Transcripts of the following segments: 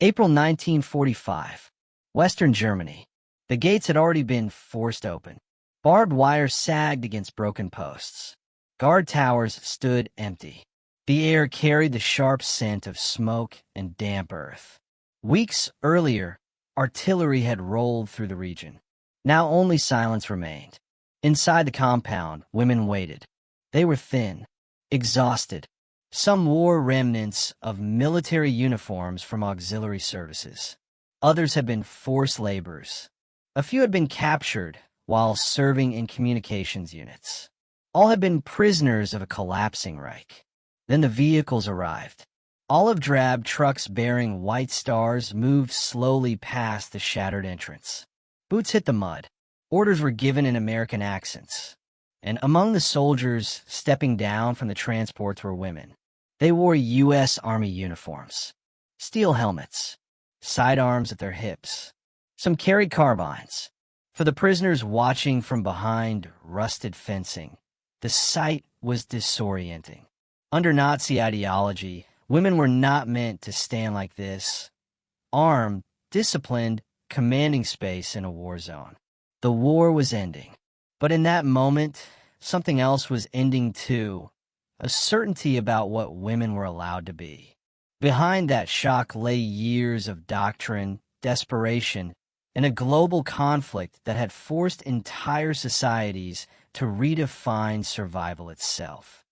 April 1945. Western Germany. The gates had already been forced open. Barbed wire sagged against broken posts. Guard towers stood empty. The air carried the sharp scent of smoke and damp earth. Weeks earlier, artillery had rolled through the region. Now only silence remained. Inside the compound, women waited. They were thin, exhausted. Some wore remnants of military uniforms from auxiliary services. Others had been forced laborers. A few had been captured while serving in communications units. All had been prisoners of a collapsing Reich. Then the vehicles arrived. Olive-drab trucks bearing white stars moved slowly past the shattered entrance. Boots hit the mud. Orders were given in American accents. And among the soldiers stepping down from the transports were women. They wore U.S. Army uniforms, steel helmets, sidearms at their hips. Some carried carbines. For the prisoners watching from behind rusted fencing, the sight was disorienting. Under Nazi ideology, women were not meant to stand like this, armed, disciplined, commanding space in a war zone. The war was ending. But in that moment, something else was ending too. A certainty about what women were allowed to be. Behind that shock lay years of doctrine, desperation, and a global conflict that had forced entire societies to redefine survival itself.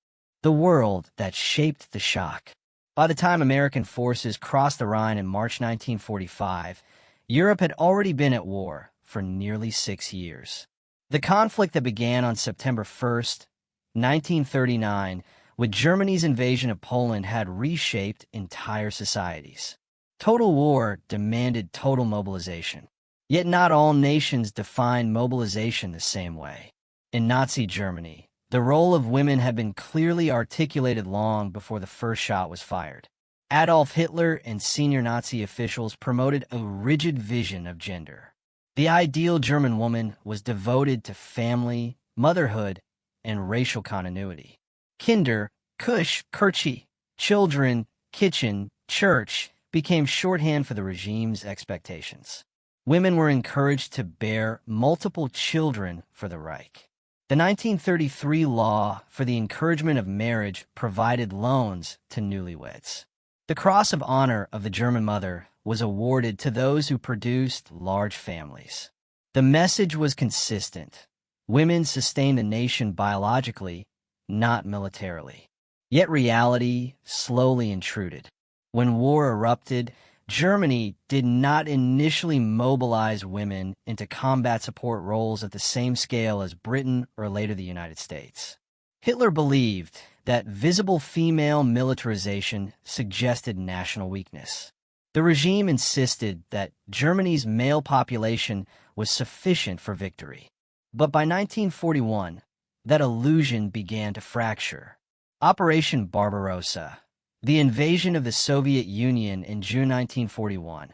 The world that shaped the shock. By the time American forces crossed the Rhine in March 1945, Europe had already been at war for nearly 6 years. The conflict that began on September 1st, 1939, with Germany's invasion of Poland had reshaped entire societies. Total war demanded total mobilization. Yet not all nations defined mobilization the same way. In Nazi Germany, the role of women had been clearly articulated long before the first shot was fired. Adolf Hitler and senior Nazi officials promoted a rigid vision of gender. The ideal German woman was devoted to family, motherhood, and racial continuity. Kinder, Kusch, Kirche, children, kitchen, church became shorthand for the regime's expectations. Women were encouraged to bear multiple children for the Reich. The 1933 law for the encouragement of marriage provided loans to newlyweds. The Cross of Honor of the German Mother was awarded to those who produced large families. The message was consistent. Women sustained the nation biologically, not militarily. Yet reality slowly intruded. When war erupted, Germany did not initially mobilize women into combat support roles at the same scale as Britain or later the United States. Hitler believed that visible female militarization suggested national weakness. The regime insisted that Germany's male population was sufficient for victory. But by 1941, that illusion began to fracture. Operation Barbarossa, the invasion of the Soviet Union in June 1941,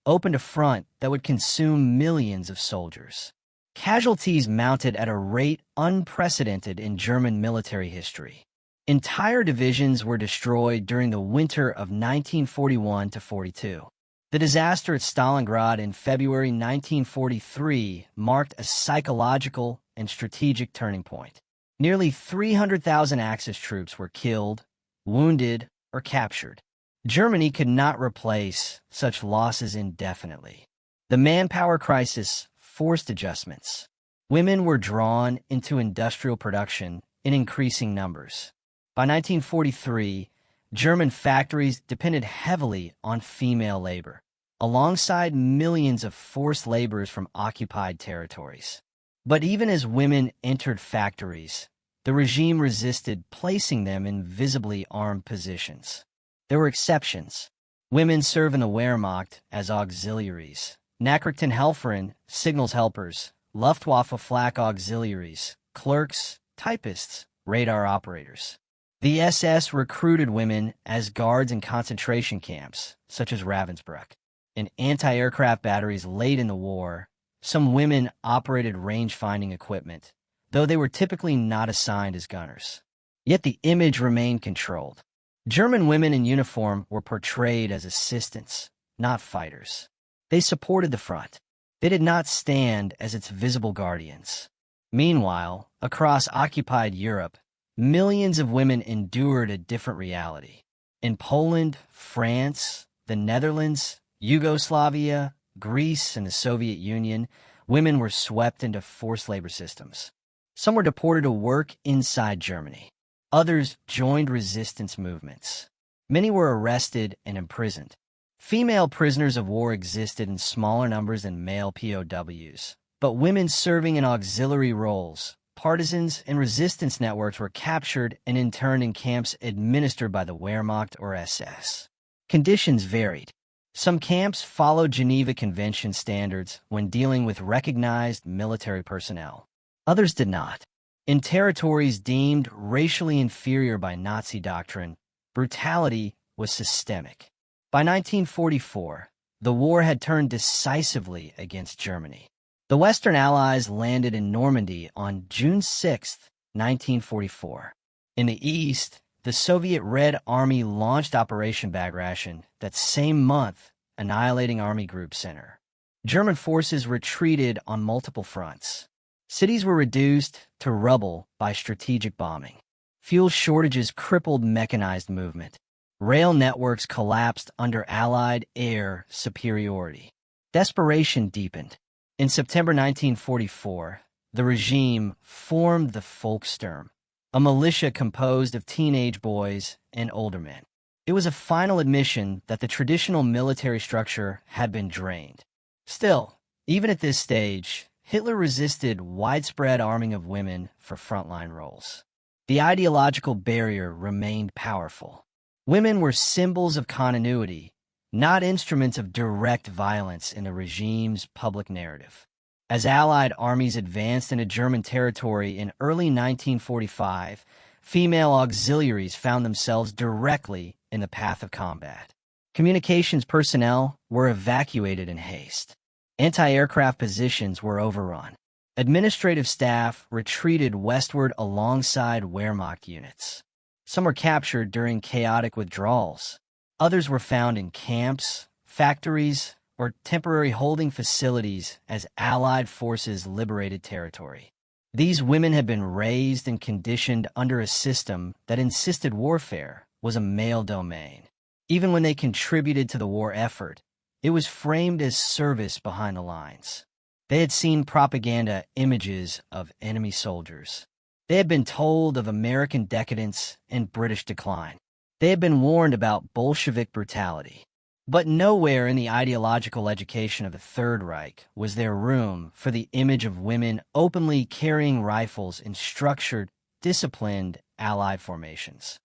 opened a front that would consume millions of soldiers. Casualties mounted at a rate unprecedented in German military history. Entire divisions were destroyed during the winter of 1941-42. The disaster at Stalingrad in February 1943 marked a psychological and strategic turning point. Nearly 300,000 Axis troops were killed, wounded, or captured. Germany could not replace such losses indefinitely. The manpower crisis forced adjustments. Women were drawn into industrial production in increasing numbers. By 1943, German factories depended heavily on female labor, alongside millions of forced laborers from occupied territories. But even as women entered factories, the regime resisted placing them in visibly armed positions. There were exceptions. Women serve in the Wehrmacht as auxiliaries, Nachrichtenhelferinnen, signals helpers, Luftwaffe flak auxiliaries, clerks, typists, radar operators. The SS recruited women as guards in concentration camps, such as Ravensbrück. In anti-aircraft batteries late in the war, some women operated range-finding equipment, though they were typically not assigned as gunners. Yet the image remained controlled. German women in uniform were portrayed as assistants, not fighters. They supported the front. They did not stand as its visible guardians. Meanwhile, across occupied Europe, millions of women endured a different reality. In Poland, France, the Netherlands, Yugoslavia, Greece, and the Soviet Union, women were swept into forced labor systems. Some were deported to work inside Germany. Others joined resistance movements. Many were arrested and imprisoned. Female prisoners of war existed in smaller numbers than male POWs, but women serving in auxiliary roles, partisans, and resistance networks were captured and interned in camps administered by the Wehrmacht or SS. Conditions varied. Some camps followed Geneva Convention standards when dealing with recognized military personnel. Others did not. In territories deemed racially inferior by Nazi doctrine, brutality was systemic. By 1944, the war had turned decisively against Germany. The Western Allies landed in Normandy on June 6, 1944. In the east, the Soviet Red Army launched Operation Bag Ration that same month, annihilating Army Group Center. German forces retreated on multiple fronts. Cities were reduced to rubble by strategic bombing. Fuel shortages crippled mechanized movement. Rail networks collapsed under Allied air superiority. Desperation deepened. In September 1944, the regime formed the Volkssturm, a militia composed of teenage boys and older men. It was a final admission that the traditional military structure had been drained. Still, even at this stage, Hitler resisted widespread arming of women for frontline roles. The ideological barrier remained powerful. Women were symbols of continuity, not instruments of direct violence in the regime's public narrative. As Allied armies advanced into German territory in early 1945, female auxiliaries found themselves directly in the path of combat. Communications personnel were evacuated in haste. Anti-aircraft positions were overrun. Administrative staff retreated westward alongside Wehrmacht units. Some were captured during chaotic withdrawals. Others were found in camps, factories, or temporary holding facilities as Allied forces liberated territory. These women had been raised and conditioned under a system that insisted warfare was a male domain. Even when they contributed to the war effort, it was framed as service behind the lines. They had seen propaganda images of enemy soldiers. They had been told of American decadence and British decline. They had been warned about Bolshevik brutality. But nowhere in the ideological education of the Third Reich was there room for the image of women openly carrying rifles in structured, disciplined Allied formations.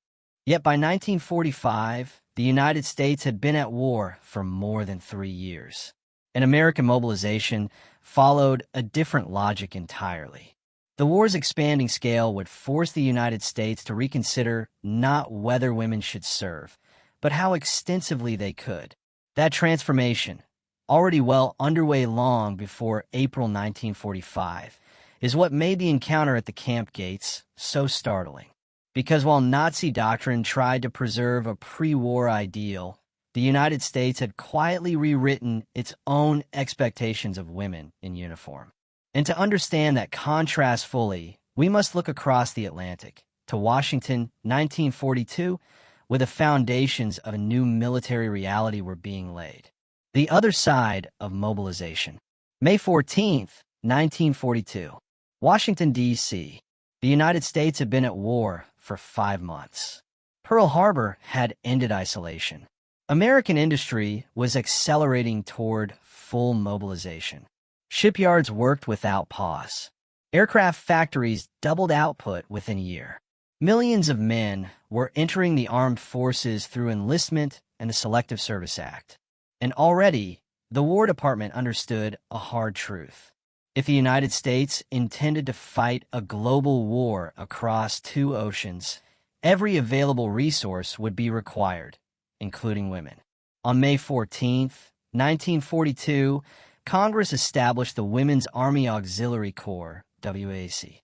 Yet by 1945, the United States had been at war for more than 3 years. And American mobilization followed a different logic entirely. The war's expanding scale would force the United States to reconsider not whether women should serve, but how extensively they could. That transformation, already well underway long before April 1945, is what made the encounter at the camp gates so startling. Because while Nazi doctrine tried to preserve a pre-war ideal, the United States had quietly rewritten its own expectations of women in uniform. And to understand that contrast fully, we must look across the Atlantic to Washington, 1942, where the foundations of a new military reality were being laid. The other side of mobilization. May 14th, 1942. Washington, D.C. The United States had been at war for 5 months. Pearl Harbor had ended isolation. American industry was accelerating toward full mobilization. Shipyards worked without pause. Aircraft factories doubled output within a year. Millions of men were entering the armed forces through enlistment and the Selective Service Act. And already, the War Department understood a hard truth. If the United States intended to fight a global war across 2 oceans, every available resource would be required, including women. On May 14, 1942, Congress established the Women's Army Auxiliary Corps, WAC.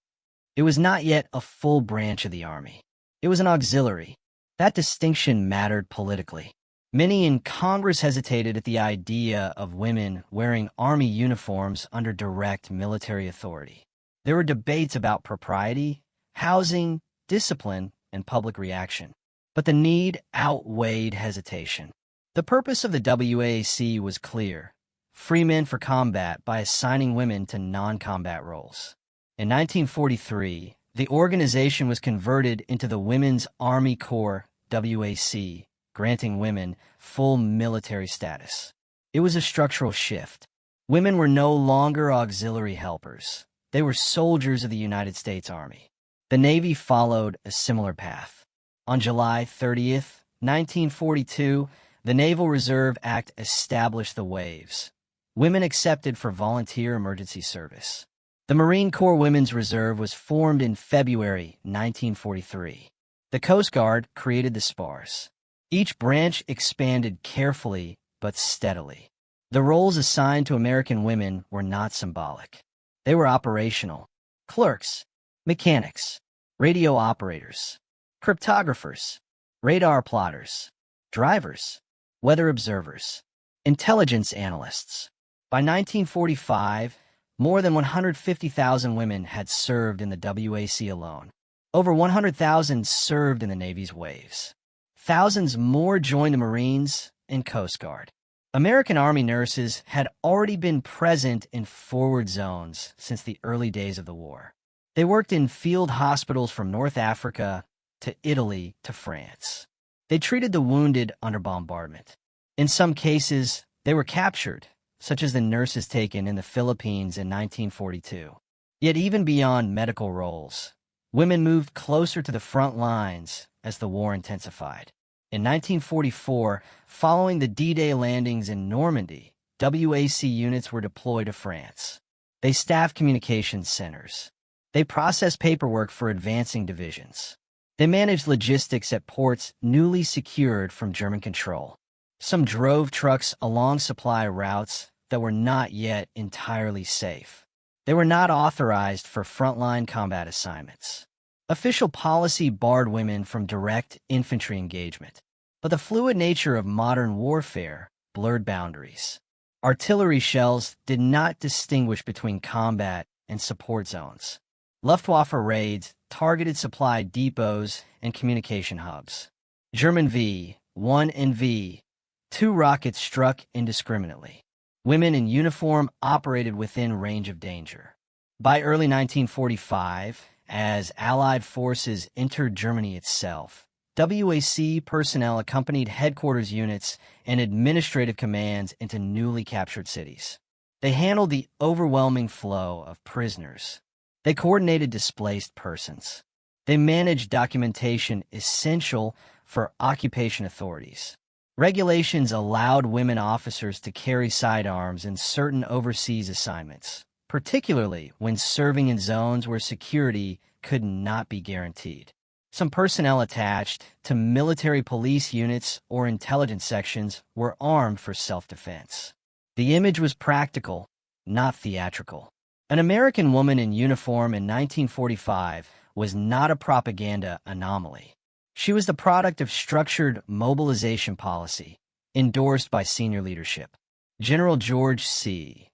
It was not yet a full branch of the Army. It was an auxiliary. That distinction mattered politically. Many in Congress hesitated at the idea of women wearing Army uniforms under direct military authority. There were debates about propriety, housing, discipline, and public reaction. But the need outweighed hesitation. The purpose of the WAC was clear: free men for combat by assigning women to non-combat roles. In 1943, the organization was converted into the Women's Army Corps, WAC, granting women full military status. It was a structural shift. Women were no longer auxiliary helpers. They were soldiers of the United States Army. The Navy followed a similar path. On July 30th, 1942, the Naval Reserve Act established the WAVs, women accepted for volunteer emergency service. The Marine Corps Women's Reserve was formed in February 1943. The Coast Guard created the SPARS. Each branch expanded carefully but steadily. The roles assigned to American women were not symbolic. They were operational: clerks, mechanics, radio operators, cryptographers, radar plotters, drivers, weather observers, intelligence analysts. By 1945, more than 150,000 women had served in the WAC alone. Over 100,000 served in the Navy's WAVs. Thousands more joined the Marines and Coast Guard. American Army nurses had already been present in forward zones since the early days of the war. They worked in field hospitals from North Africa to Italy to France. They treated the wounded under bombardment. In some cases, they were captured, such as the nurses taken in the Philippines in 1942. Yet even beyond medical roles, women moved closer to the front lines as the war intensified. In 1944, following the D-Day landings in Normandy, WAC units were deployed to France. They staffed communications centers. They processed paperwork for advancing divisions. They managed logistics at ports newly secured from German control. Some drove trucks along supply routes that were not yet entirely safe. They were not authorized for frontline combat assignments. Official policy barred women from direct infantry engagement, but the fluid nature of modern warfare blurred boundaries. Artillery shells did not distinguish between combat and support zones. Luftwaffe raids targeted supply depots and communication hubs. German V-1 and V-2 rockets struck indiscriminately. Women in uniform operated within range of danger. By early 1945, as Allied forces entered Germany itself, WAC personnel accompanied headquarters units and administrative commands into newly captured cities. They handled the overwhelming flow of prisoners. They coordinated displaced persons. They managed documentation essential for occupation authorities. Regulations allowed women officers to carry sidearms in certain overseas assignments, particularly when serving in zones where security could not be guaranteed. Some personnel attached to military police units or intelligence sections were armed for self-defense. The image was practical, not theatrical. An American woman in uniform in 1945 was not a propaganda anomaly. She was the product of structured mobilization policy, endorsed by senior leadership. General George C.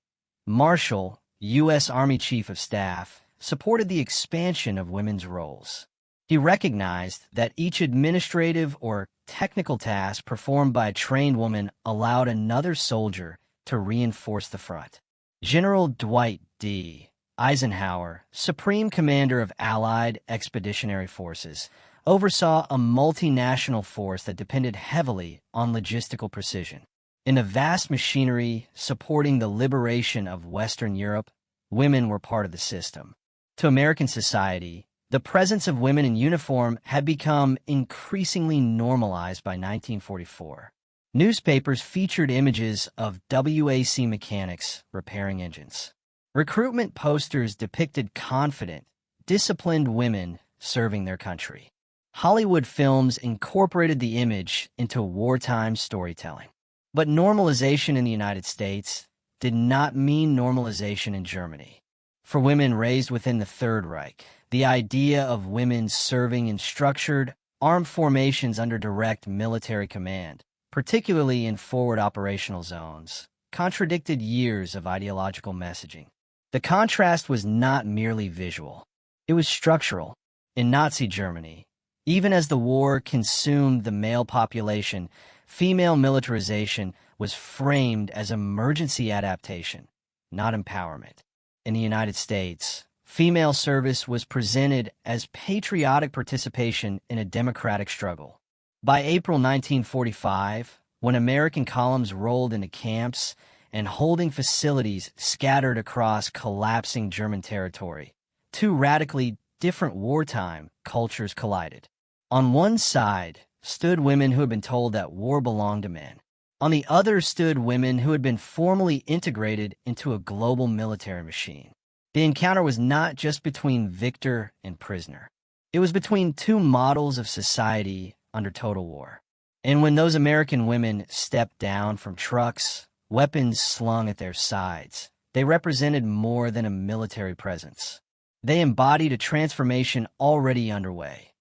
Marshall, U.S. Army Chief of Staff, supported the expansion of women's roles. He recognized that each administrative or technical task performed by a trained woman allowed another soldier to reinforce the front. General Dwight D. Eisenhower, Supreme Commander of Allied Expeditionary Forces, oversaw a multinational force that depended heavily on logistical precision. In the vast machinery supporting the liberation of Western Europe, women were part of the system. To American society, the presence of women in uniform had become increasingly normalized by 1944. Newspapers featured images of WAC mechanics repairing engines. Recruitment posters depicted confident, disciplined women serving their country. Hollywood films incorporated the image into wartime storytelling. But normalization in the United States did not mean normalization in Germany. For women raised within the Third Reich, the idea of women serving in structured, armed formations under direct military command particularly in forward operational zones, contradicted years of ideological messaging. The contrast was not merely visual. It was structural. In Nazi Germany, even as the war consumed the male population, female militarization was framed as emergency adaptation, not empowerment. In the United States, female service was presented as patriotic participation in a democratic struggle. By April 1945, when American columns rolled into camps and holding facilities scattered across collapsing German territory, two radically different wartime cultures collided. On one side stood women who had been told that war belonged to men. On the other stood women who had been formally integrated into a global military machine. The encounter was not just between victor and prisoner. It was between two models of society under total war. And when those American women stepped down from trucks, weapons slung at their sides, they represented more than a military presence. They embodied a transformation already underway,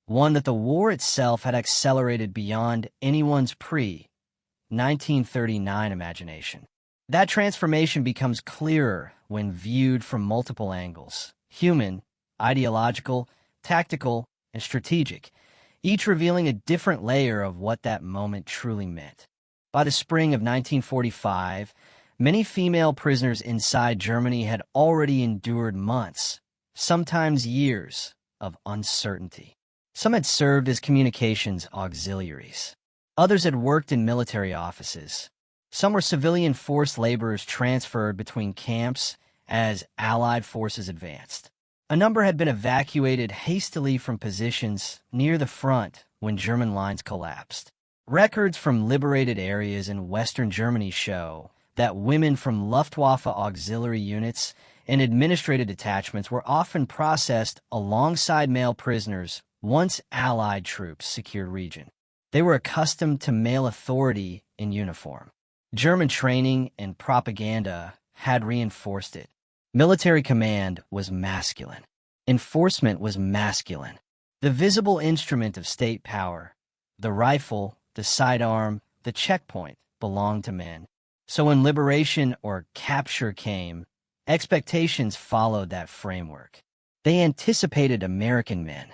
one that the war itself had accelerated beyond anyone's pre-1939 imagination. That transformation becomes clearer when viewed from multiple angles: human, ideological, tactical, and strategic, each revealing a different layer of what that moment truly meant. By the spring of 1945, many female prisoners inside Germany had already endured months, sometimes years, of uncertainty. Some had served as communications auxiliaries. Others had worked in military offices. Some were civilian forced laborers transferred between camps as Allied forces advanced. A number had been evacuated hastily from positions near the front when German lines collapsed. Records from liberated areas in Western Germany show that women from Luftwaffe auxiliary units and administrative detachments were often processed alongside male prisoners once Allied troops secured region. They were accustomed to male authority in uniform. German training and propaganda had reinforced it. Military command was masculine. Enforcement was masculine. The visible instrument of state power, the rifle, the sidearm, the checkpoint, belonged to men. So when liberation or capture came, expectations followed that framework. They anticipated American men.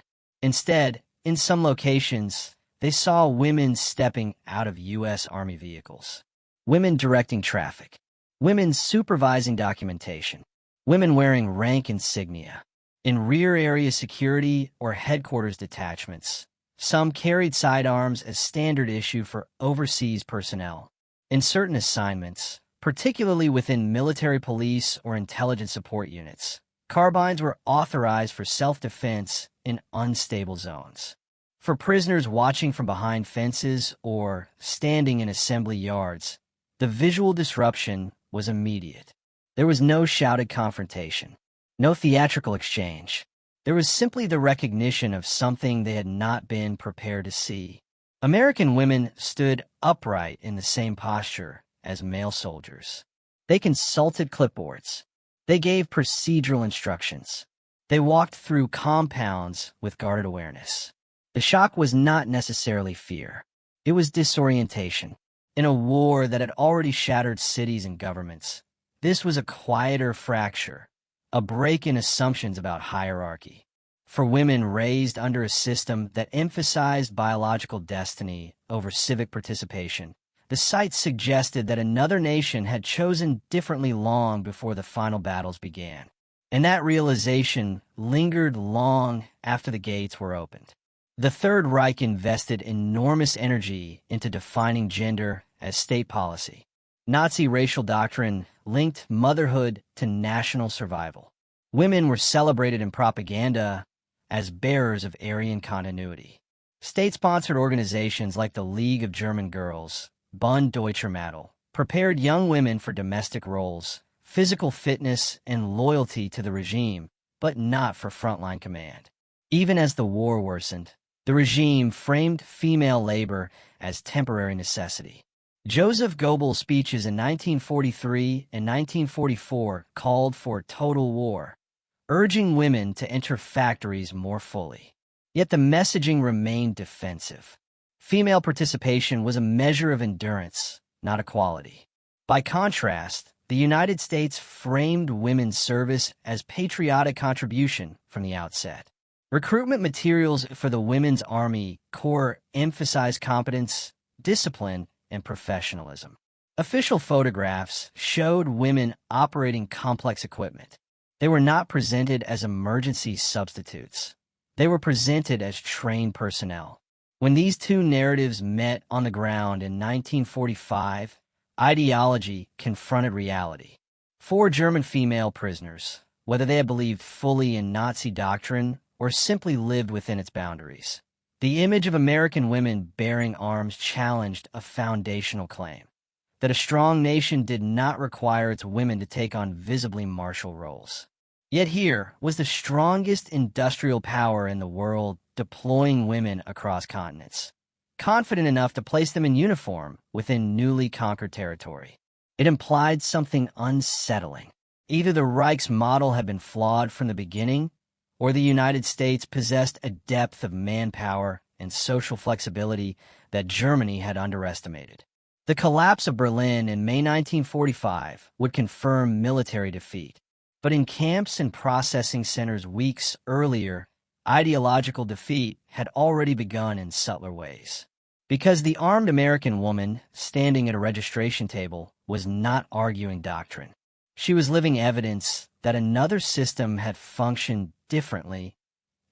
Instead, in some locations, they saw women stepping out of U.S. Army vehicles, women directing traffic, women supervising documentation, women wearing rank insignia. In rear area security or headquarters detachments, some carried sidearms as standard issue for overseas personnel. In certain assignments, particularly within military police or intelligence support units, carbines were authorized for self-defense in unstable zones. For prisoners watching from behind fences or standing in assembly yards, the visual disruption was immediate. There was no shouted confrontation, no theatrical exchange. There was simply the recognition of something they had not been prepared to see. American women stood upright in the same posture as male soldiers. They consulted clipboards. They gave procedural instructions. They walked through compounds with guarded awareness. The shock was not necessarily fear. It was disorientation. In a war that had already shattered cities and governments, this was a quieter fracture, a break in assumptions about hierarchy. For women raised under a system that emphasized biological destiny over civic participation, the sight suggested that another nation had chosen differently long before the final battles began. And that realization lingered long after the gates were opened. The Third Reich invested enormous energy into defining gender as state policy. Nazi racial doctrine linked motherhood to national survival. Women were celebrated in propaganda as bearers of Aryan continuity. State-sponsored organizations like the League of German Girls, Bund Deutscher Mädel, prepared young women for domestic roles, physical fitness, and loyalty to the regime, but not for frontline command. Even as the war worsened, the regime framed female labor as temporary necessity. Joseph Goebbels' speeches in 1943 and 1944 called for total war, urging women to enter factories more fully. Yet the messaging remained defensive. Female participation was a measure of endurance, not equality. By contrast, the United States framed women's service as patriotic contribution from the outset. Recruitment materials for the Women's Army Corps emphasized competence, discipline, and professionalism. Official photographs showed women operating complex equipment. They were not presented as emergency substitutes. They were presented as trained personnel. When these two narratives met on the ground in 1945, ideology confronted reality. 4 German female prisoners, whether they had believed fully in Nazi doctrine or simply lived within its boundaries. The image of American women bearing arms challenged a foundational claim, that a strong nation did not require its women to take on visibly martial roles. Yet here was the strongest industrial power in the world deploying women across continents, confident enough to place them in uniform within newly conquered territory. It implied something unsettling. Either the Reich's model had been flawed from the beginning, or the United States possessed a depth of manpower and social flexibility that Germany had underestimated. The collapse of Berlin in May 1945 would confirm military defeat, but in camps and processing centers weeks earlier, ideological defeat had already begun in subtler ways. Because the armed American woman standing at a registration table was not arguing doctrine. She was living evidence that another system had functioned differently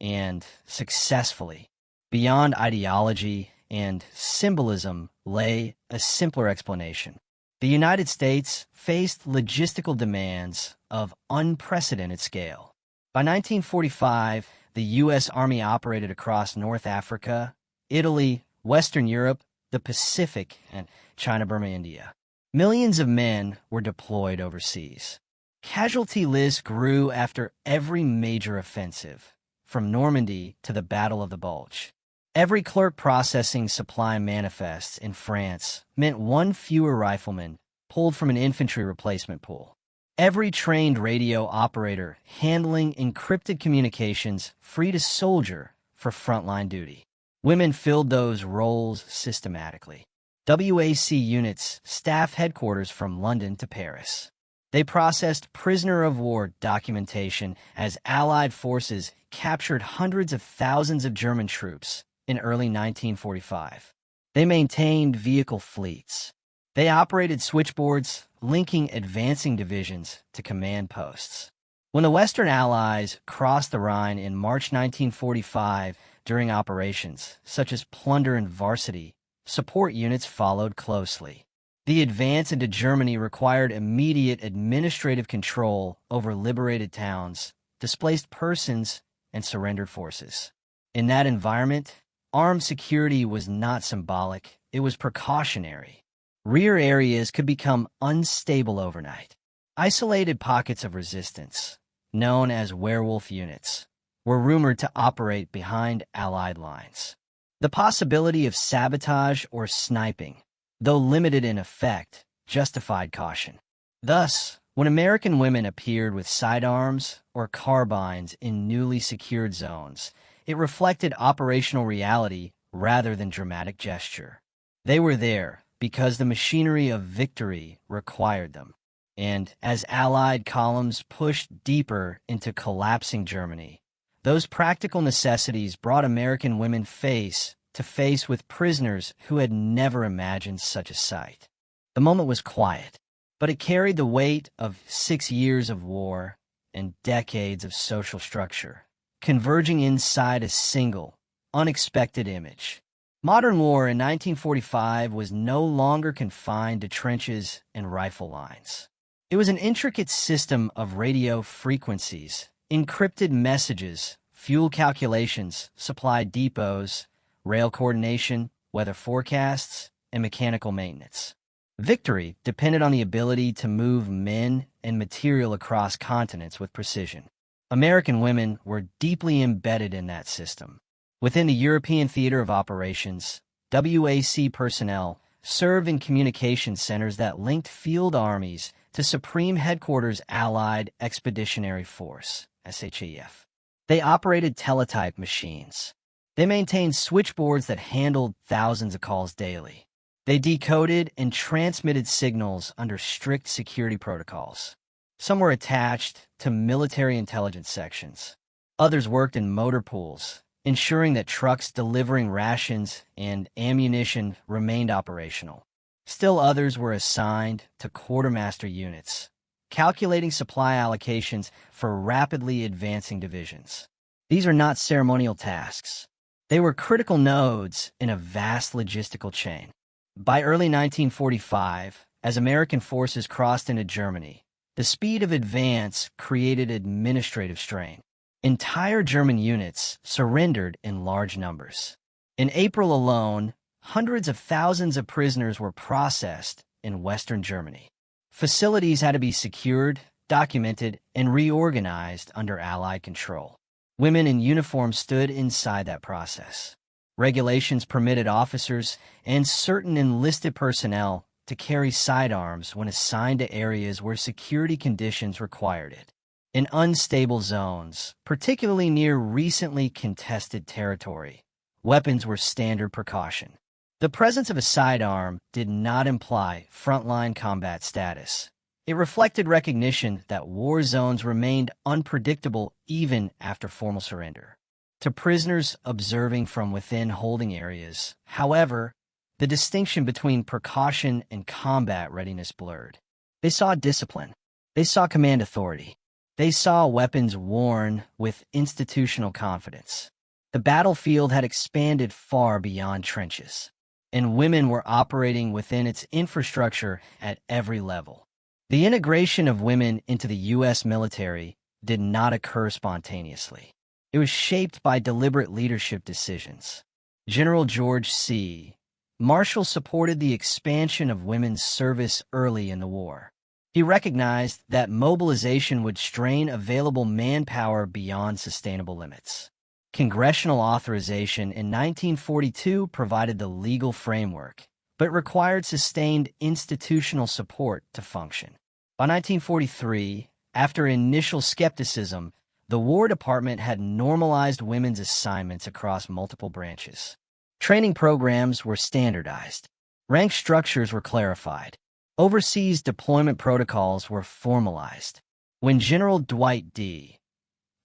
and successfully. Beyond ideology and symbolism lay a simpler explanation. The United States faced logistical demands of unprecedented scale. By 1945, the U.S. Army operated across North Africa, Italy, Western Europe, the Pacific, and China, Burma, India. Millions of men were deployed overseas. Casualty lists grew after every major offensive, from Normandy to the Battle of the Bulge. Every clerk processing supply manifests in France meant one fewer rifleman pulled from an infantry replacement pool. Every trained radio operator handling encrypted communications freed a soldier for frontline duty. Women filled those roles systematically. WAC units staffed headquarters from London to Paris. They processed prisoner of war documentation as Allied forces captured hundreds of thousands of German troops in early 1945. They maintained vehicle fleets. They operated switchboards, linking advancing divisions to command posts. When the Western Allies crossed the Rhine in March 1945 during operations such as Plunder and Varsity, support units followed closely. The advance into Germany required immediate administrative control over liberated towns, displaced persons, and surrendered forces. In that environment, armed security was not symbolic, it was precautionary. Rear areas could become unstable overnight. Isolated pockets of resistance, known as werewolf units, were rumored to operate behind Allied lines. The possibility of sabotage or sniping, though limited in effect, justified caution. Thus, when American women appeared with sidearms or carbines in newly secured zones, it reflected operational reality rather than dramatic gesture. They were there because the machinery of victory required them. And as Allied columns pushed deeper into collapsing Germany, those practical necessities brought American women face to face with prisoners who had never imagined such a sight. The moment was quiet, but it carried the weight of 6 years of war and decades of social structure, converging inside a single, unexpected image. Modern war in 1945 was no longer confined to trenches and rifle lines. It was an intricate system of radio frequencies, encrypted messages, fuel calculations, supply depots, rail coordination, weather forecasts, and mechanical maintenance. Victory depended on the ability to move men and material across continents with precision. American women were deeply embedded in that system. Within the European theater of operations, WAC personnel served in communication centers that linked field armies to Supreme Headquarters Allied Expeditionary Force, SHAF. They operated teletype machines, They maintained switchboards that handled thousands of calls daily. They decoded and transmitted signals under strict security protocols. Some were attached to military intelligence sections. Others worked in motor pools, ensuring that trucks delivering rations and ammunition remained operational. Still others were assigned to quartermaster units, calculating supply allocations for rapidly advancing divisions. These are not ceremonial tasks. They were critical nodes in a vast logistical chain. By early 1945, as American forces crossed into Germany, the speed of advance created administrative strain. Entire German units surrendered in large numbers. In April alone, hundreds of thousands of prisoners were processed in Western Germany. Facilities had to be secured, documented, and reorganized under Allied control. Women in uniform stood inside that process. Regulations permitted officers and certain enlisted personnel to carry sidearms when assigned to areas where security conditions required it. In unstable zones, particularly near recently contested territory, weapons were standard precaution. The presence of a sidearm did not imply frontline combat status. It reflected recognition that war zones remained unpredictable even after formal surrender. To prisoners observing from within holding areas, however, the distinction between precaution and combat readiness blurred. They saw discipline. They saw command authority. They saw weapons worn with institutional confidence. The battlefield had expanded far beyond trenches, and women were operating within its infrastructure at every level. The integration of women into the U.S. military did not occur spontaneously. It was shaped by deliberate leadership decisions. General George C. Marshall supported the expansion of women's service early in the war. He recognized that mobilization would strain available manpower beyond sustainable limits. Congressional authorization in 1942 provided the legal framework, but required sustained institutional support to function. By 1943, after initial skepticism, the War Department had normalized women's assignments across multiple branches. Training programs were standardized. Rank structures were clarified. Overseas deployment protocols were formalized. When General Dwight D.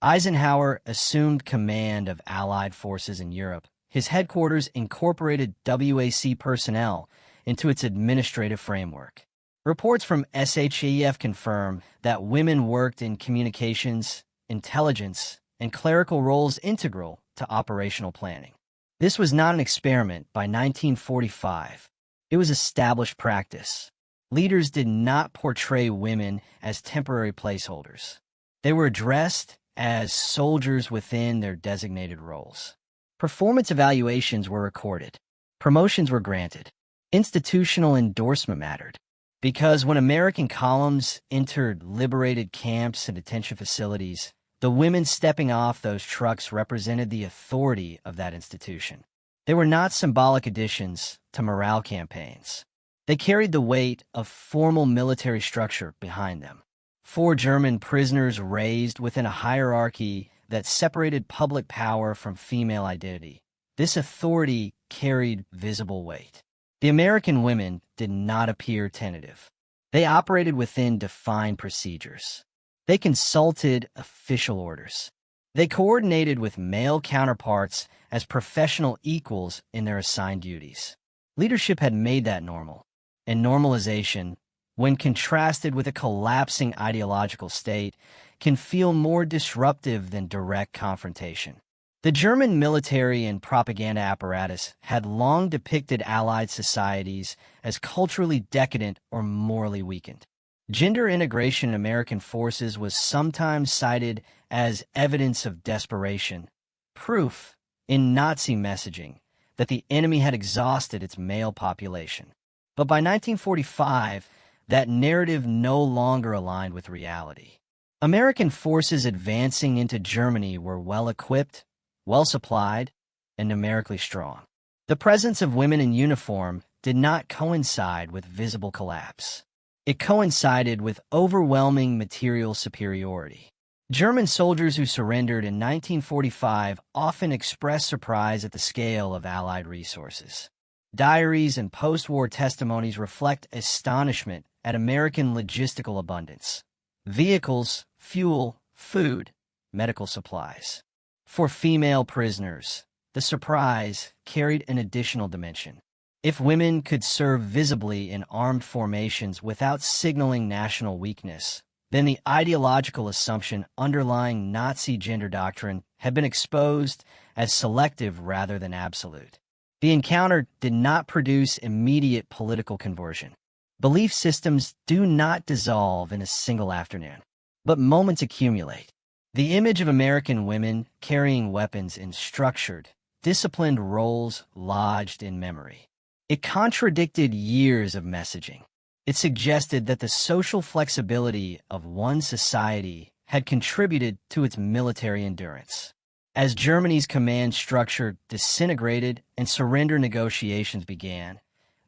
Eisenhower assumed command of Allied forces in Europe, his headquarters incorporated WAC personnel into its administrative framework. Reports from SHEF confirm that women worked in communications, intelligence, and clerical roles integral to operational planning. This was not an experiment by 1945. It was established practice. Leaders did not portray women as temporary placeholders. They were addressed as soldiers within their designated roles. Performance evaluations were recorded. Promotions were granted. Institutional endorsement mattered. Because when American columns entered liberated camps and detention facilities, the women stepping off those trucks represented the authority of that institution. They were not symbolic additions to morale campaigns. They carried the weight of formal military structure behind them. 4 German prisoners raised within a hierarchy that separated public power from female identity. This authority carried visible weight. The American women did not appear tentative. They operated within defined procedures. They consulted official orders. They coordinated with male counterparts as professional equals in their assigned duties. Leadership had made that normal, and normalization, when contrasted with a collapsing ideological state, can feel more disruptive than direct confrontation. The German military and propaganda apparatus had long depicted Allied societies as culturally decadent or morally weakened. Gender integration in American forces was sometimes cited as evidence of desperation, proof in Nazi messaging that the enemy had exhausted its male population. But by 1945, that narrative no longer aligned with reality. American forces advancing into Germany were well-equipped, well-supplied, and numerically strong. The presence of women in uniform did not coincide with visible collapse. It coincided with overwhelming material superiority. German soldiers who surrendered in 1945 often expressed surprise at the scale of Allied resources. Diaries and post-war testimonies reflect astonishment at American logistical abundance: vehicles, fuel, food, medical supplies. For female prisoners, the surprise carried an additional dimension. If women could serve visibly in armed formations without signaling national weakness, then the ideological assumption underlying Nazi gender doctrine had been exposed as selective rather than absolute. The encounter did not produce immediate political conversion. Belief systems do not dissolve in a single afternoon, but moments accumulate. The image of American women carrying weapons in structured, disciplined roles lodged in memory. It contradicted years of messaging. It suggested that the social flexibility of one society had contributed to its military endurance. As Germany's command structure disintegrated and surrender negotiations began,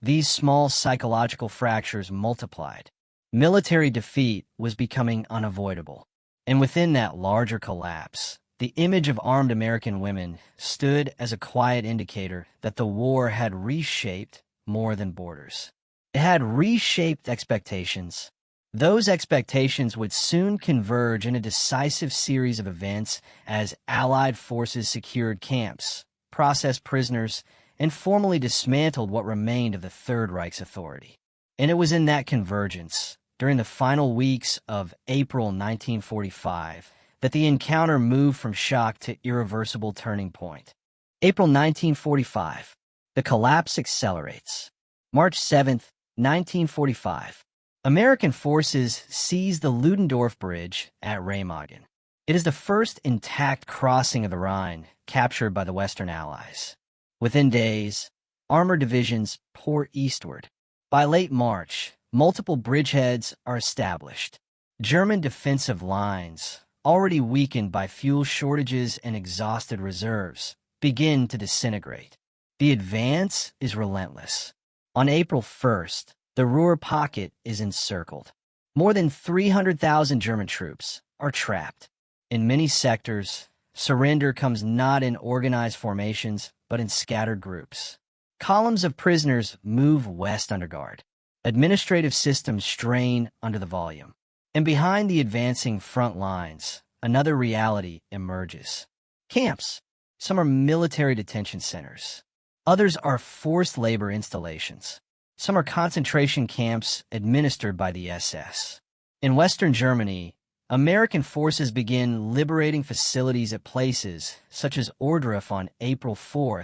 these small psychological fractures multiplied. Military defeat was becoming unavoidable, and within that larger collapse, the image of armed American women stood as a quiet indicator that the war had reshaped more than borders. It had reshaped expectations. Those expectations would soon converge in a decisive series of events as Allied forces secured camps, processed prisoners, and formally dismantled what remained of the Third Reich's authority. And it was in that convergence, during the final weeks of April 1945, that the encounter moved from shock to irreversible turning point. April 1945. The collapse accelerates. March 7, 1945. American forces seize the Ludendorff Bridge at Remagen. It is the first intact crossing of the Rhine captured by the Western Allies. Within days, armored divisions pour eastward. By late March, multiple bridgeheads are established. German defensive lines, already weakened by fuel shortages and exhausted reserves, begin to disintegrate. The advance is relentless. On April 1st, the Ruhr Pocket is encircled. More than 300,000 German troops are trapped. In many sectors, surrender comes not in organized formations, but in scattered groups. Columns of prisoners move west under guard. Administrative systems strain under the volume. And behind the advancing front lines, another reality emerges. Camps. Some are military detention centers. Others are forced labor installations. Some are concentration camps administered by the SS. In Western Germany, American forces begin liberating facilities at places such as Ohrdruf on April 4,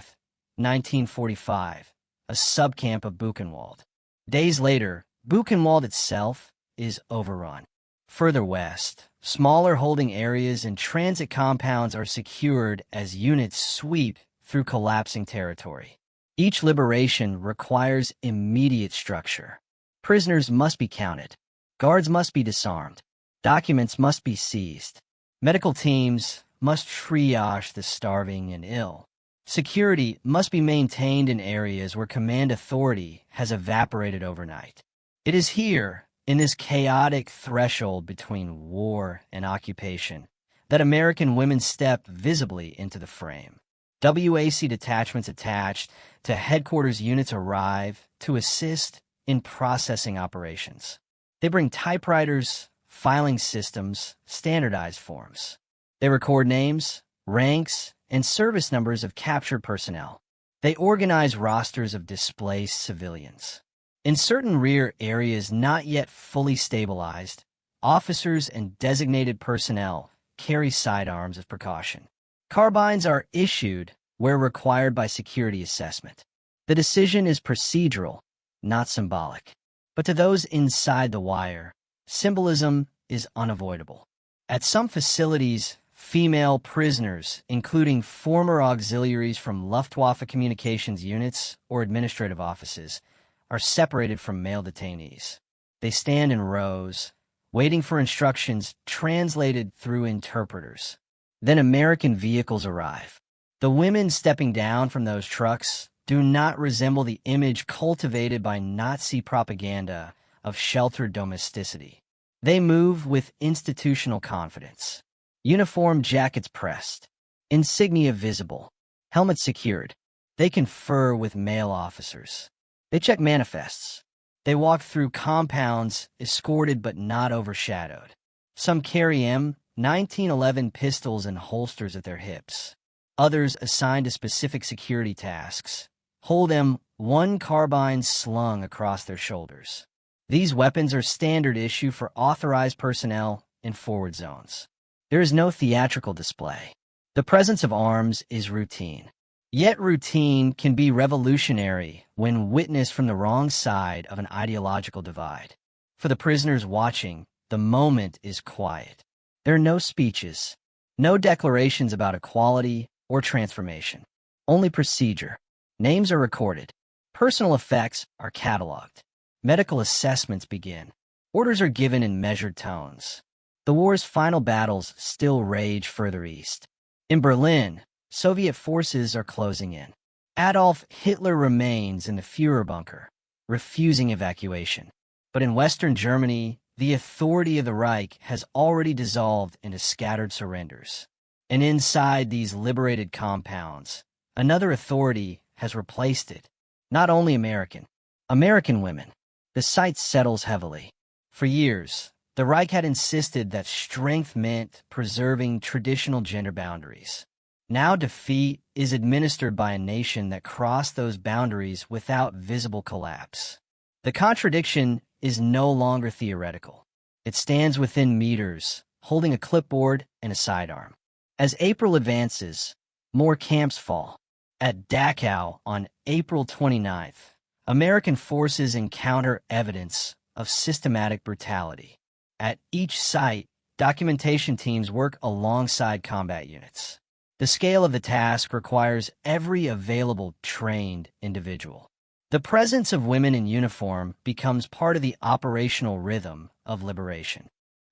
1945, a subcamp of Buchenwald. Days later, Buchenwald itself is overrun. Further west, smaller holding areas and transit compounds are secured as units sweep through collapsing territory. Each liberation requires immediate structure. Prisoners must be counted. Guards must be disarmed. Documents must be seized. Medical teams must triage the starving and ill. Security must be maintained in areas where command authority has evaporated overnight. It is here, in this chaotic threshold between war and occupation, that American women step visibly into the frame. WAC detachments attached to headquarters units arrive to assist in processing operations. They bring typewriters, filing systems, standardized forms. They record names, ranks, and service numbers of captured personnel. They organize rosters of displaced civilians. In certain rear areas not yet fully stabilized, officers and designated personnel carry sidearms as precaution. Carbines are issued where required by security assessment. The decision is procedural, not symbolic. But to those inside the wire, symbolism is unavoidable. At some facilities, female prisoners, including former auxiliaries from Luftwaffe communications units or administrative offices, are separated from male detainees. They stand in rows, waiting for instructions translated through interpreters. Then American vehicles arrive. The women stepping down from those trucks do not resemble the image cultivated by Nazi propaganda of sheltered domesticity. They move with institutional confidence. Uniform jackets pressed, insignia visible, helmets secured. They confer with male officers. They check manifests. They walk through compounds, escorted but not overshadowed. Some carry M1911 pistols and holsters at their hips. Others, assigned to specific security tasks, hold M1 carbines slung across their shoulders. These weapons are standard issue for authorized personnel in forward zones. There is no theatrical display. The presence of arms is routine. Yet routine can be revolutionary when witnessed from the wrong side of an ideological divide. For the prisoners watching, the moment is quiet. There are no speeches, no declarations about equality or transformation. Only procedure. Names are recorded. Personal effects are cataloged. Medical assessments begin. Orders are given in measured tones. The war's final battles still rage further east. In Berlin, Soviet forces are closing in. Adolf Hitler remains in the Führer bunker, refusing evacuation. But in Western Germany, the authority of the Reich has already dissolved into scattered surrenders. And inside these liberated compounds, another authority has replaced it. Not only American women. The sight settles heavily. For years, the Reich had insisted that strength meant preserving traditional gender boundaries. Now defeat is administered by a nation that crossed those boundaries without visible collapse. The contradiction is no longer theoretical. It stands within meters, holding a clipboard and a sidearm. As April advances, more camps fall. At Dachau on April 29th, American forces encounter evidence of systematic brutality. At each site, documentation teams work alongside combat units. The scale of the task requires every available trained individual. The presence of women in uniform becomes part of the operational rhythm of liberation.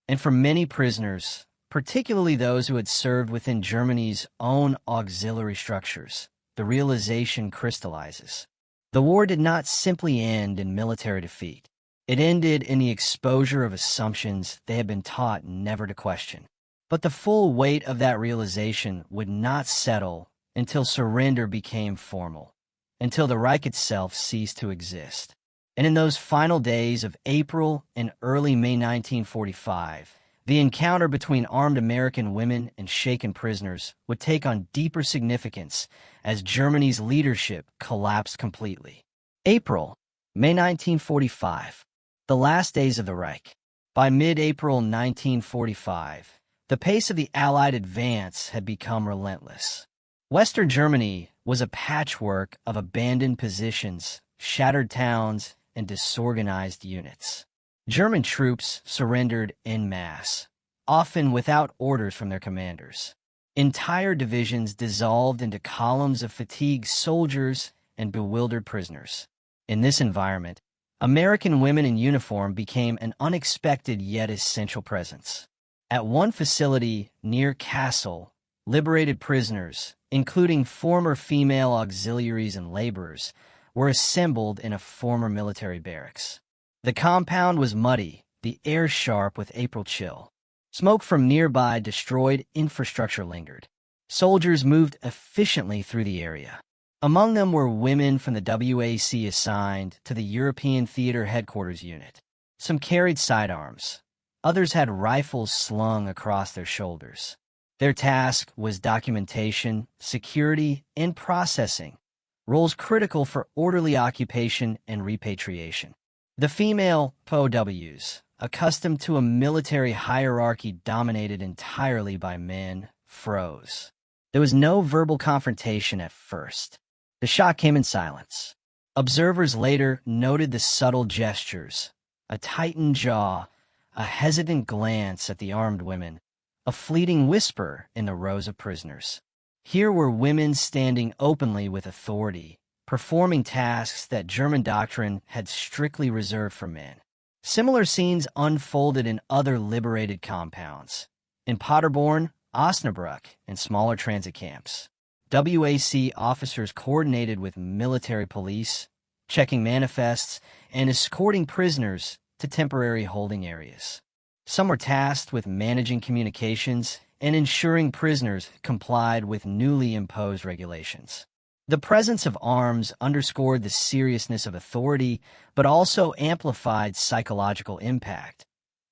And for many prisoners, particularly those who had served within Germany's own auxiliary structures, the realization crystallizes. The war did not simply end in military defeat. It ended in the exposure of assumptions they had been taught never to question. But the full weight of that realization would not settle until surrender became formal, until the Reich itself ceased to exist. And in those final days of April and early May 1945, the encounter between armed American women and shaken prisoners would take on deeper significance as Germany's leadership collapsed completely. April, May 1945, the last days of the Reich. By mid-April 1945, the pace of the Allied advance had become relentless. Western Germany was a patchwork of abandoned positions, shattered towns, and disorganized units. German troops surrendered en masse, often without orders from their commanders. Entire divisions dissolved into columns of fatigued soldiers and bewildered prisoners. In this environment, American women in uniform became an unexpected yet essential presence. At one facility near Kassel, liberated prisoners, including former female auxiliaries and laborers, were assembled in a former military barracks. The compound was muddy, the air sharp with April chill. Smoke from nearby destroyed infrastructure lingered. Soldiers moved efficiently through the area. Among them were women from the WAC assigned to the European Theater Headquarters Unit. Some carried sidearms. Others had rifles slung across their shoulders. Their task was documentation, security, and processing, roles critical for orderly occupation and repatriation. The female POWs, accustomed to a military hierarchy dominated entirely by men, froze. There was no verbal confrontation at first. The shock came in silence. Observers later noted the subtle gestures, a tightened jaw, a hesitant glance at the armed women, a fleeting whisper in the rows of prisoners. Here were women standing openly with authority, performing tasks that German doctrine had strictly reserved for men. Similar scenes unfolded in other liberated compounds. In Paderborn, Osnabrück, and smaller transit camps. WAC officers coordinated with military police, checking manifests, and escorting prisoners to temporary holding areas. Some were tasked with managing communications, and ensuring prisoners complied with newly imposed regulations. The presence of arms underscored the seriousness of authority, but also amplified psychological impact.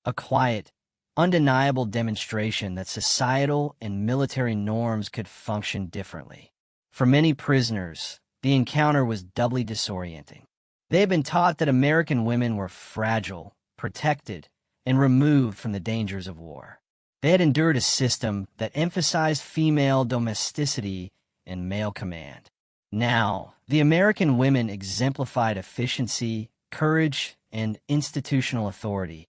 A quiet, undeniable demonstration that societal and military norms could function differently. For many prisoners, the encounter was doubly disorienting. They had been taught that American women were fragile, protected, and removed from the dangers of war. They had endured a system that emphasized female domesticity and male command. Now, the American women exemplified efficiency, courage, and institutional authority,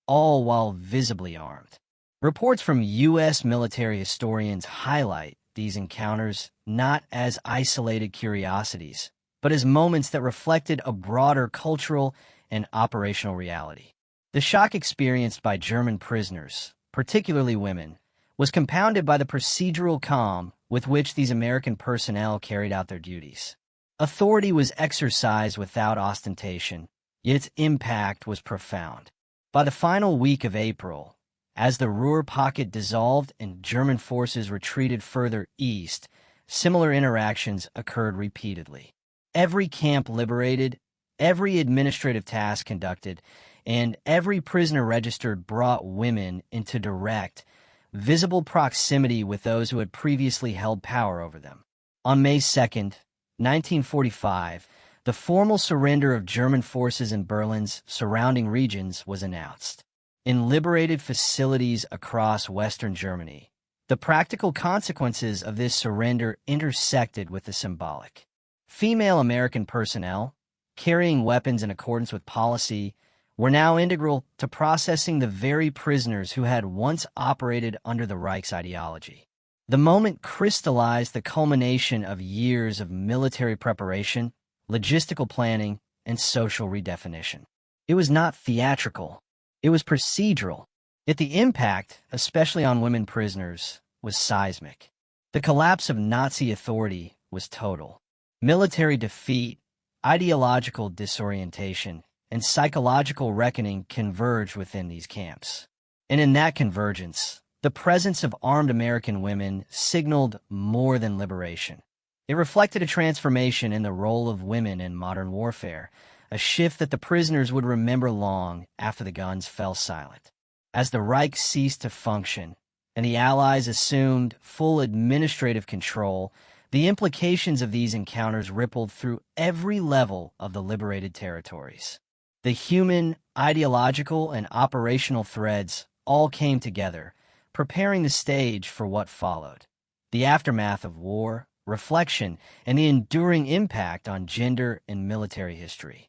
all while visibly armed. Reports from U.S. military historians highlight these encounters not as isolated curiosities, but as moments that reflected a broader cultural and operational reality. The shock experienced by German prisoners, particularly women, was compounded by the procedural calm with which these American personnel carried out their duties. Authority was exercised without ostentation, yet its impact was profound. By the final week of April, as the Ruhr pocket dissolved and German forces retreated further east, similar interactions occurred repeatedly. Every camp liberated, every administrative task conducted, and every prisoner registered brought women into direct, visible proximity with those who had previously held power over them. On May 2, 1945, the formal surrender of German forces in Berlin's surrounding regions was announced. In liberated facilities across Western Germany, the practical consequences of this surrender intersected with the symbolic. Female American personnel, carrying weapons in accordance with policy, were now integral to processing the very prisoners who had once operated under the Reich's ideology. The moment crystallized the culmination of years of military preparation, logistical planning, and social redefinition. It was not theatrical. It was procedural. Yet the impact, especially on women prisoners, was seismic. The collapse of Nazi authority was total. Military defeat, ideological disorientation, and psychological reckoning converged within these camps. And in that convergence, the presence of armed American women signaled more than liberation. It reflected a transformation in the role of women in modern warfare, a shift that the prisoners would remember long after the guns fell silent. As the Reich ceased to function and the Allies assumed full administrative control, the implications of these encounters rippled through every level of the liberated territories. The human, ideological, and operational threads all came together, preparing the stage for what followed. The aftermath of war, reflection, and the enduring impact on gender and military history.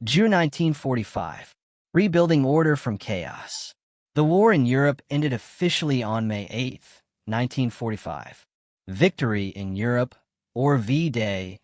June 1945. Rebuilding order from chaos. The war in Europe ended officially on May 8, 1945. Victory in Europe, or V-Day,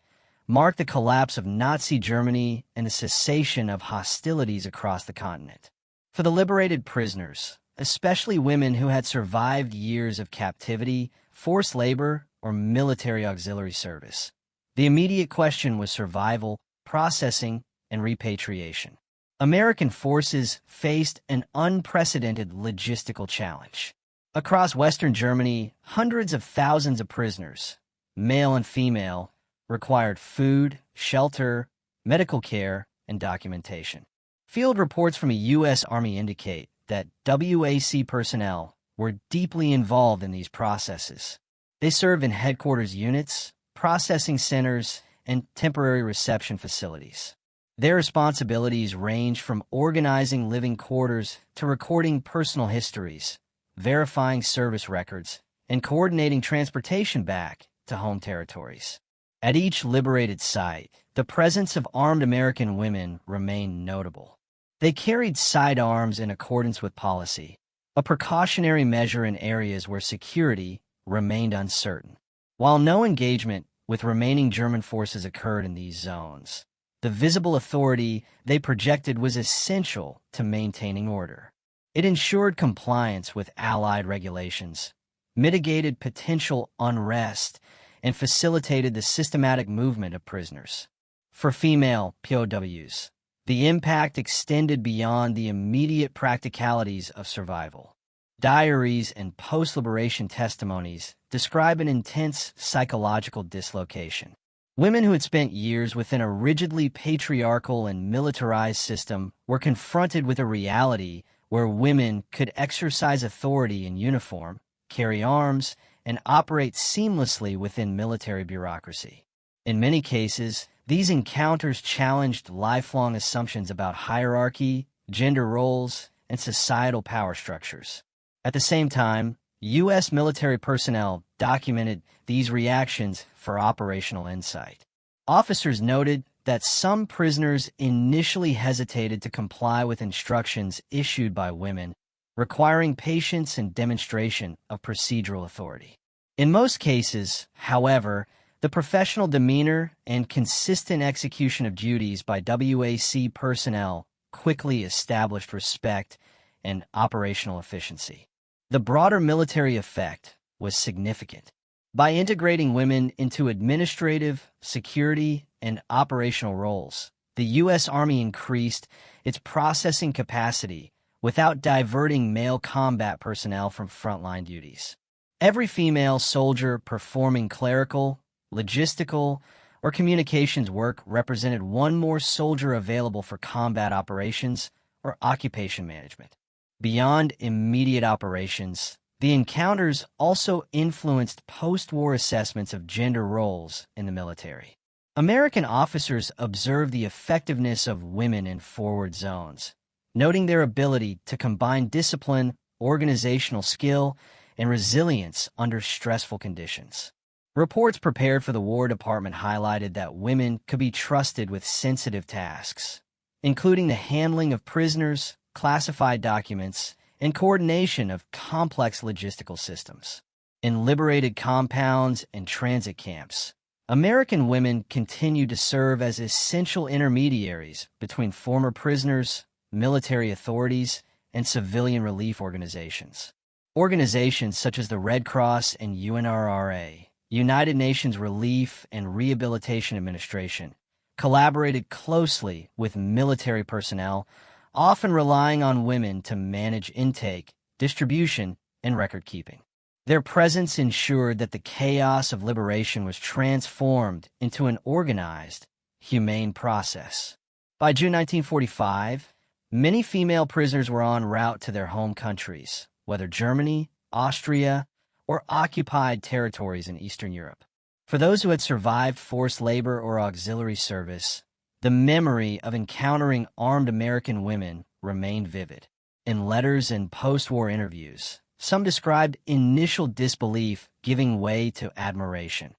marked the collapse of Nazi Germany and the cessation of hostilities across the continent. For the liberated prisoners, especially women who had survived years of captivity, forced labor, or military auxiliary service, the immediate question was survival, processing, and repatriation. American forces faced an unprecedented logistical challenge. Across Western Germany, hundreds of thousands of prisoners, male and female, required food, shelter, medical care, and documentation. Field reports from a U.S. Army indicate that WAC personnel were deeply involved in these processes. They served in headquarters units, processing centers, and temporary reception facilities. Their responsibilities ranged from organizing living quarters to recording personal histories, verifying service records, and coordinating transportation back to home territories. At each liberated site, the presence of armed American women remained notable. They carried sidearms in accordance with policy, a precautionary measure in areas where security remained uncertain. While no engagement with remaining German forces occurred in these zones, the visible authority they projected was essential to maintaining order. It ensured compliance with Allied regulations, mitigated potential unrest, and facilitated the systematic movement of prisoners. For female POWs, the impact extended beyond the immediate practicalities of survival. Diaries and post-liberation testimonies describe an intense psychological dislocation. Women who had spent years within a rigidly patriarchal and militarized system were confronted with a reality where women could exercise authority in uniform, carry arms, and operate seamlessly within military bureaucracy. In many cases, these encounters challenged lifelong assumptions about hierarchy, gender roles, and societal power structures. At the same time, U.S. military personnel documented these reactions for operational insight. Officers noted that some prisoners initially hesitated to comply with instructions issued by women, requiring patience and demonstration of procedural authority. In most cases, however, the professional demeanor and consistent execution of duties by WAC personnel quickly established respect and operational efficiency. The broader military effect was significant. By integrating women into administrative, security, and operational roles, the U.S. Army increased its processing capacity without diverting male combat personnel from frontline duties. Every female soldier performing clerical, logistical, or communications work represented one more soldier available for combat operations or occupation management. Beyond immediate operations, the encounters also influenced post-war assessments of gender roles in the military. American officers observed the effectiveness of women in forward zones, noting their ability to combine discipline, organizational skill, and resilience under stressful conditions. Reports prepared for the War Department highlighted that women could be trusted with sensitive tasks, including the handling of prisoners, classified documents, and coordination of complex logistical systems. In liberated compounds and transit camps, American women continued to serve as essential intermediaries between former prisoners, military authorities, and civilian relief organizations. Organizations such as the Red Cross and UNRRA, United Nations Relief and Rehabilitation Administration, collaborated closely with military personnel, often relying on women to manage intake, distribution, and record-keeping. Their presence ensured that the chaos of liberation was transformed into an organized, humane process. By June 1945, many female prisoners were en route to their home countries, whether Germany, Austria, or occupied territories in Eastern Europe. For those who had survived forced labor or auxiliary service, the memory of encountering armed American women remained vivid. In letters and post-war interviews, some described initial disbelief giving way to admiration,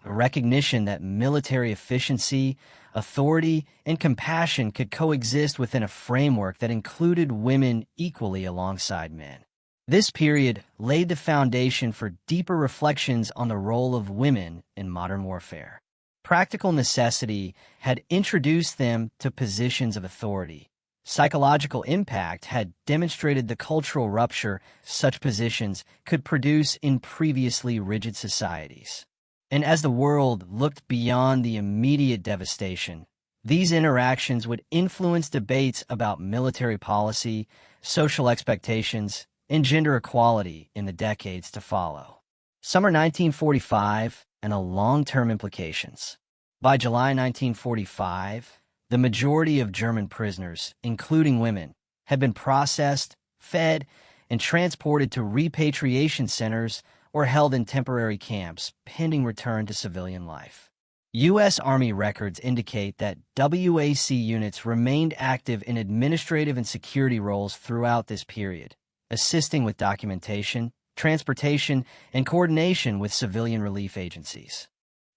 a recognition that military efficiency, authority, and compassion could coexist within a framework that included women equally alongside men. This period laid the foundation for deeper reflections on the role of women in modern warfare. Practical necessity had introduced them to positions of authority. Psychological impact had demonstrated the cultural rupture such positions could produce in previously rigid societies. And as the world looked beyond the immediate devastation, these interactions would influence debates about military policy, social expectations, and gender equality in the decades to follow. Summer 1945 and the long-term implications. By July 1945, the majority of German prisoners, including women, had been processed, fed, and transported to repatriation centers or held in temporary camps pending return to civilian life. U.S. Army records indicate that WAC units remained active in administrative and security roles throughout this period, assisting with documentation, transportation, and coordination with civilian relief agencies.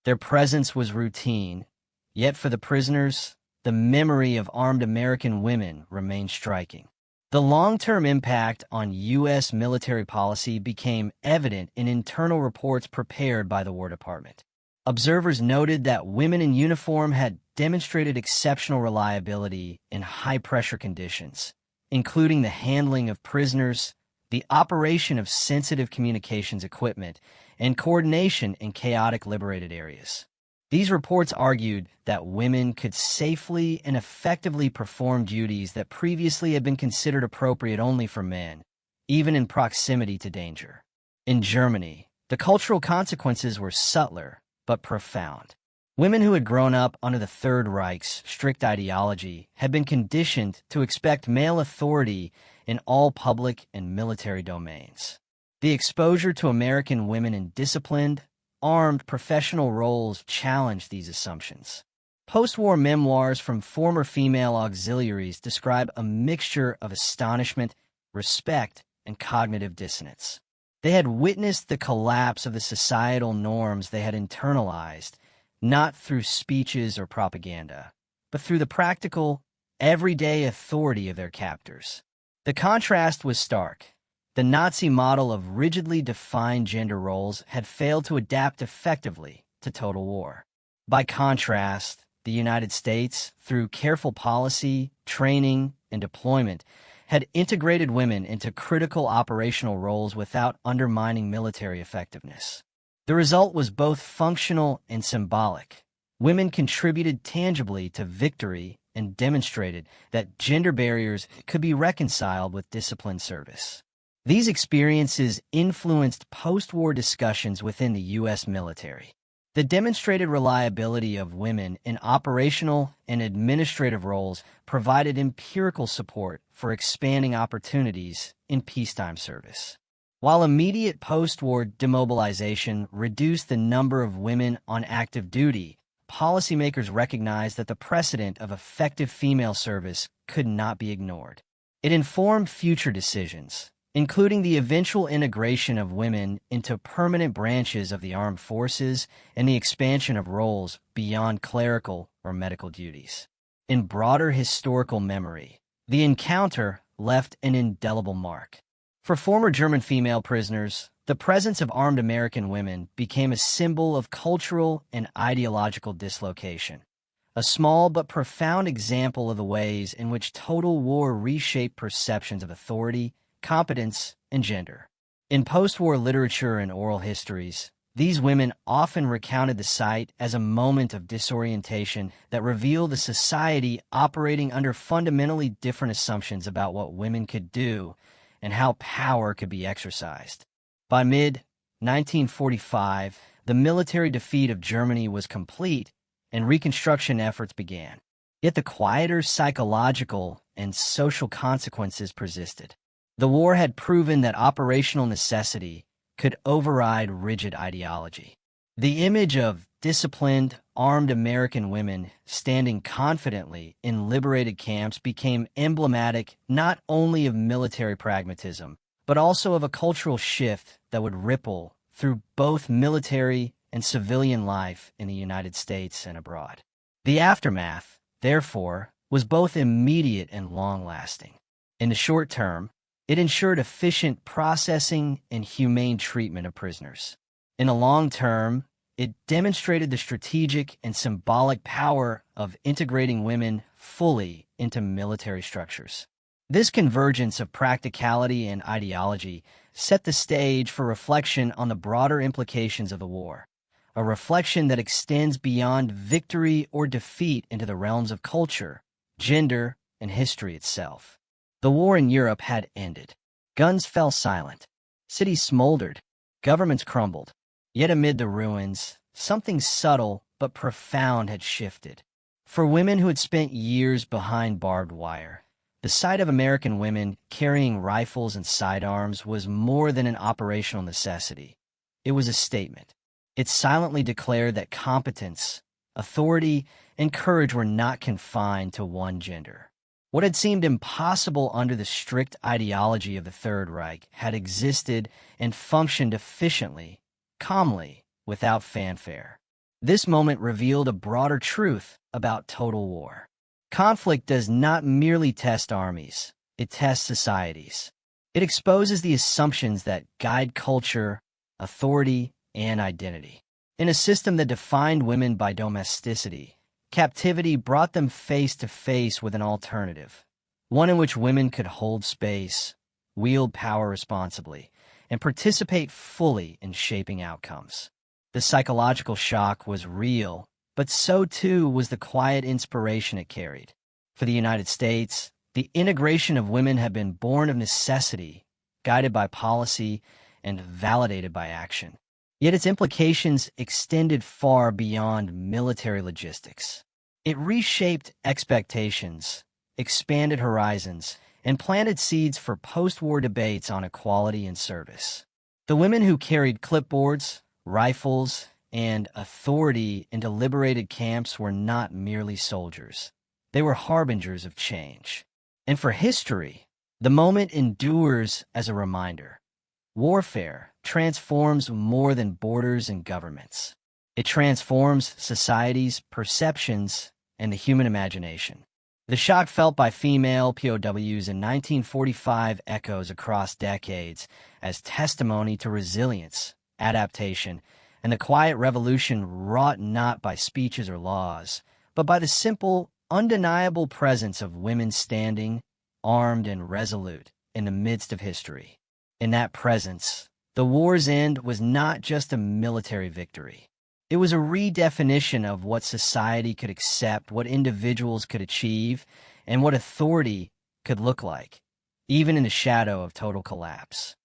Their presence was routine, yet for the prisoners, the memory of armed American women remained striking. The long-term impact on U.S. military policy became evident in internal reports prepared by the War Department. Observers noted that women in uniform had demonstrated exceptional reliability in high-pressure conditions, including the handling of prisoners, the operation of sensitive communications equipment, and coordination in chaotic liberated areas. These reports argued that women could safely and effectively perform duties that previously had been considered appropriate only for men, even in proximity to danger. In Germany, the cultural consequences were subtler but profound. Women who had grown up under the Third Reich's strict ideology had been conditioned to expect male authority in all public and military domains. The exposure to American women in disciplined, armed professional roles challenged these assumptions. Post-war memoirs from former female auxiliaries describe a mixture of astonishment, respect, and cognitive dissonance. They had witnessed the collapse of the societal norms they had internalized, not through speeches or propaganda, but through the practical, everyday authority of their captors. The contrast was stark. The Nazi model of rigidly defined gender roles had failed to adapt effectively to total war. By contrast, the United States, through careful policy, training, and deployment, had integrated women into critical operational roles without undermining military effectiveness. The result was both functional and symbolic. Women contributed tangibly to victory and demonstrated that gender barriers could be reconciled with disciplined service. These experiences influenced post-war discussions within the U.S. military. The demonstrated reliability of women in operational and administrative roles provided empirical support for expanding opportunities in peacetime service. While immediate post-war demobilization reduced the number of women on active duty, policymakers recognized that the precedent of effective female service could not be ignored. It informed future decisions, including the eventual integration of women into permanent branches of the armed forces and the expansion of roles beyond clerical or medical duties. In broader historical memory, the encounter left an indelible mark. For former German female prisoners, the presence of armed American women became a symbol of cultural and ideological dislocation, a small but profound example of the ways in which total war reshaped perceptions of authority, competence, and gender. In post-war literature and oral histories, these women often recounted the sight as a moment of disorientation that revealed a society operating under fundamentally different assumptions about what women could do and how power could be exercised. By mid-1945, the military defeat of Germany was complete and reconstruction efforts began. Yet the quieter psychological and social consequences persisted. The war had proven that operational necessity could override rigid ideology. The image of disciplined, armed American women standing confidently in liberated camps became emblematic not only of military pragmatism, but also of a cultural shift that would ripple through both military and civilian life in the United States and abroad. The aftermath, therefore, was both immediate and long-lasting. In the short term, it ensured efficient processing and humane treatment of prisoners. In the long term, it demonstrated the strategic and symbolic power of integrating women fully into military structures. This convergence of practicality and ideology set the stage for reflection on the broader implications of the war, a reflection that extends beyond victory or defeat into the realms of culture, gender, and history itself. The war in Europe had ended. Guns fell silent. Cities smoldered. Governments crumbled. Yet amid the ruins, something subtle but profound had shifted. For women who had spent years behind barbed wire, the sight of American women carrying rifles and sidearms was more than an operational necessity. It was a statement. It silently declared that competence, authority, and courage were not confined to one gender. What had seemed impossible under the strict ideology of the Third Reich had existed and functioned efficiently, calmly, without fanfare. This moment revealed a broader truth about total war. Conflict does not merely test armies, it tests societies. It exposes the assumptions that guide culture, authority, and identity. In a system that defined women by domesticity, captivity brought them face to face with an alternative, one in which women could hold space, wield power responsibly, and participate fully in shaping outcomes. The psychological shock was real, but so too was the quiet inspiration it carried. For the United States, the integration of women had been born of necessity, guided by policy and validated by action. Yet its implications extended far beyond military logistics. It reshaped expectations, expanded horizons, and planted seeds for post-war debates on equality and service. The women who carried clipboards, rifles, and authority into liberated camps were not merely soldiers. They were harbingers of change. And for history, the moment endures as a reminder. Warfare transforms more than borders and governments. It transforms societies, perceptions, and the human imagination. The shock felt by female POWs in 1945 echoes across decades as testimony to resilience, adaptation, and the quiet revolution wrought not by speeches or laws, but by the simple, undeniable presence of women standing, armed and resolute, in the midst of history. In that presence, the war's end was not just a military victory. It was a redefinition of what society could accept, what individuals could achieve, and what authority could look like, even in the shadow of total collapse.